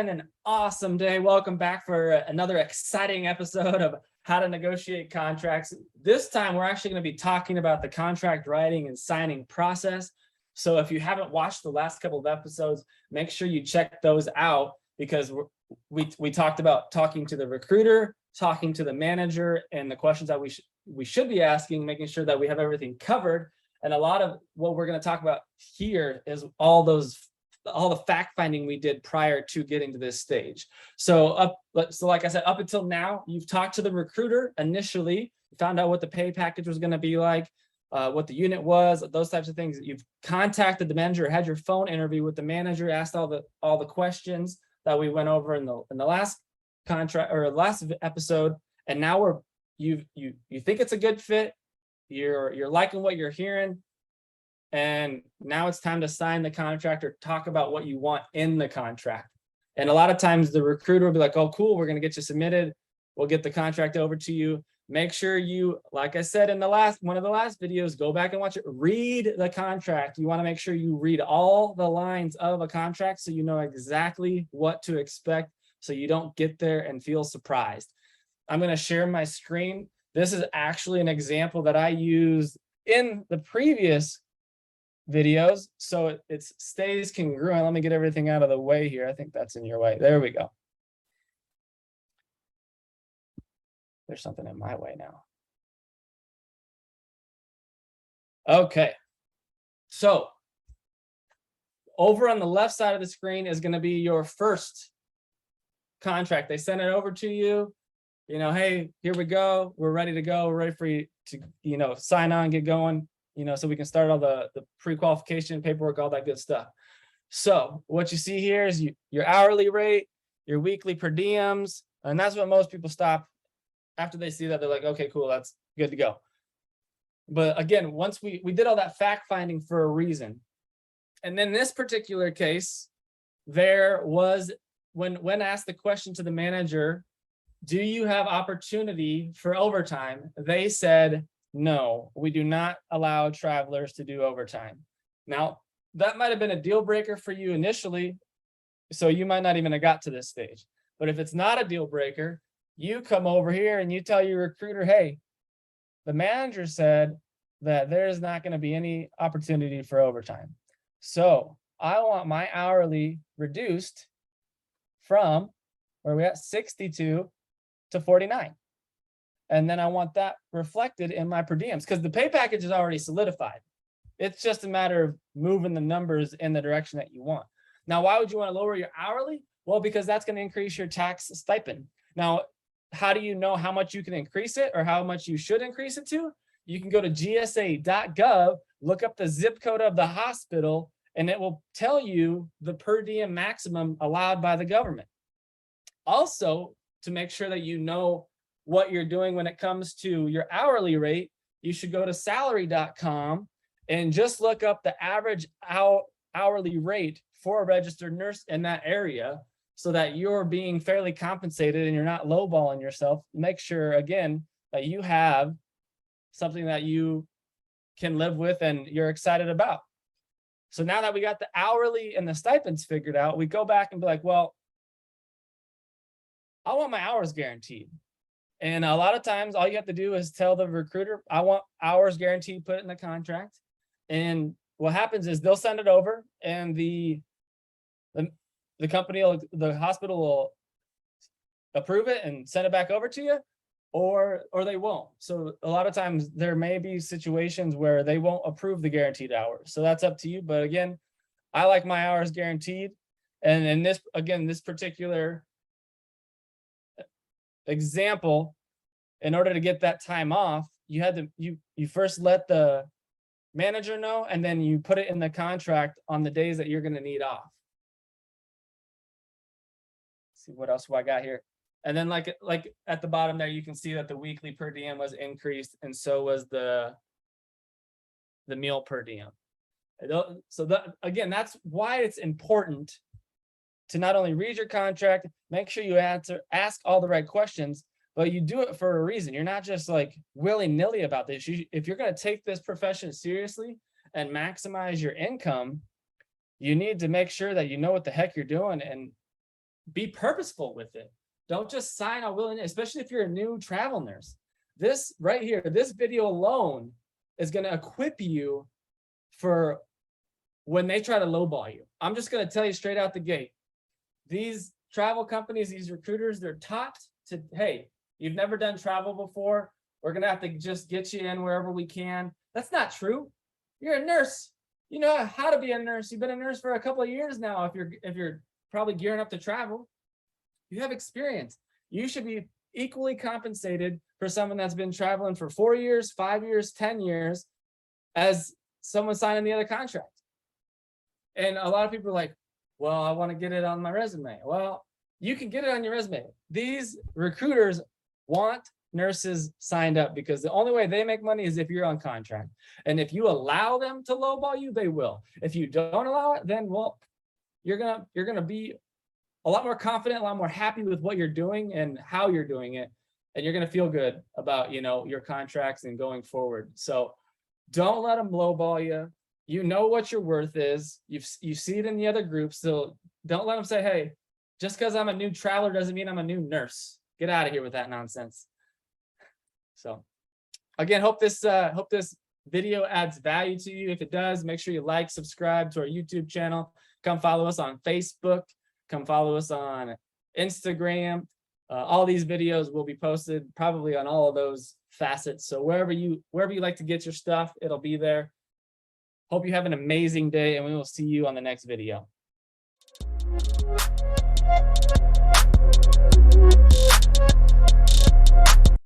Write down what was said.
having an awesome day. Welcome back for another exciting episode of How to Negotiate Contracts. This time, we're actually going to be talking about the contract writing and signing process. So if you haven't watched the last couple of episodes, make sure you check those out because we talked about talking to the recruiter, talking to the manager, and the questions that we should be asking, making sure that we have everything covered. And a lot of what we're going to talk about here is all the fact finding we did prior to getting to this stage. So like I said, up until now, you've talked to the recruiter initially, found out what the pay package was going to be like, what the unit was, those types of things. You've contacted the manager, had your phone interview with the manager, asked all the questions that we went over in the last contract or last episode, and now you think it's a good fit. You're liking what you're hearing. And now it's time to sign the contract or talk about what you want in the contract. And a lot of times the recruiter will be like, oh, cool, we're going to get you submitted. We'll get the contract over to you. Make sure you, like I said in one of the last videos, go back and watch it. Read the contract. You want to make sure you read all the lines of a contract so you know exactly what to expect so you don't get there and feel surprised. I'm going to share my screen. This is actually an example that I used in the previous videos, so it stays congruent. Let me get everything out of the way here. I think that's in your way. There we go. There's something in my way now. Okay. So over on the left side of the screen is going to be your first contract. They send it over to you. Hey, here we go. We're ready to go. We're ready for you to, sign on, get going. So we can start all the pre-qualification paperwork, all that good stuff. So what you see here is your hourly rate, your weekly per diems, and that's what most people stop after they see that. They're like, okay, cool, that's good to go. But again, once we did all that fact finding for a reason. And then in this particular case, there was, when asked the question to the manager, do you have opportunity for overtime? They said, no, we do not allow travelers to do overtime. Now, that might have been a deal breaker for you initially, so you might not even have got to this stage. But if it's not a deal breaker, you come over here and you tell your recruiter, hey, the manager said that there's not going to be any opportunity for overtime. So I want my hourly reduced from, where we at, 62 to 49. And then I want that reflected in my per diems because the pay package is already solidified. It's just a matter of moving the numbers in the direction that you want. Now, why would you want to lower your hourly? Well, because that's going to increase your tax stipend. Now, how do you know how much you can increase it or how much you should increase it to? You can go to gsa.gov, look up the zip code of the hospital, and it will tell you the per diem maximum allowed by the government. Also, to make sure that you know what you're doing when it comes to your hourly rate, you should go to salary.com and just look up the average hourly rate for a registered nurse in that area so that you're being fairly compensated and you're not lowballing yourself. Make sure, again, that you have something that you can live with and you're excited about. So now that we got the hourly and the stipends figured out, we go back and be like, well, I want my hours guaranteed. And a lot of times all you have to do is tell the recruiter, I want hours guaranteed, put it in the contract. And what happens is they'll send it over and the company, the hospital will approve it and send it back over to you, or they won't. So a lot of times there may be situations where they won't approve the guaranteed hours. So that's up to you. But again, I like my hours guaranteed. And in this particular example, in order to get that time off, you first let the manager know, and then you put it in the contract on the days that you're going to need off. Let's see what else do I got here. And then like at the bottom there, you can see that the weekly per diem was increased, and so was the meal per diem. So again, that's why it's important to not only read your contract, make sure you ask all the right questions, but you do it for a reason. You're not just like willy-nilly about this. If you're going to take this profession seriously and maximize your income, you need to make sure that you know what the heck you're doing and be purposeful with it. Don't just sign on willing, especially if you're a new travel nurse. This right here, this video alone is going to equip you for when they try to lowball you. I'm just going to tell you straight out the gate. These travel companies, these recruiters, they're taught to, hey, you've never done travel before. We're going to have to just get you in wherever we can. That's not true. You're a nurse. You know how to be a nurse. You've been a nurse for a couple of years now. If you're probably gearing up to travel, you have experience. You should be equally compensated for someone that's been traveling for 4 years, 5 years, 10 years as someone signing the other contract. And a lot of people are like, well, I want to get it on my resume. Well, you can get it on your resume. These recruiters want nurses signed up because the only way they make money is if you're on contract. And if you allow them to lowball you, they will. If you don't allow it, then well, you're gonna be a lot more confident, a lot more happy with what you're doing and how you're doing it. And you're gonna feel good about, your contracts and going forward. So don't let them lowball you. You know what your worth is. You see it in the other groups. So don't let them say, hey, just because I'm a new traveler doesn't mean I'm a new nurse. Get out of here with that nonsense. So again, hope this video adds value to you. If it does, make sure you like, subscribe to our YouTube channel. Come follow us on Facebook. Come follow us on Instagram. All these videos will be posted probably on all of those facets. So wherever you like to get your stuff, it'll be there. Hope you have an amazing day, and we will see you on the next video.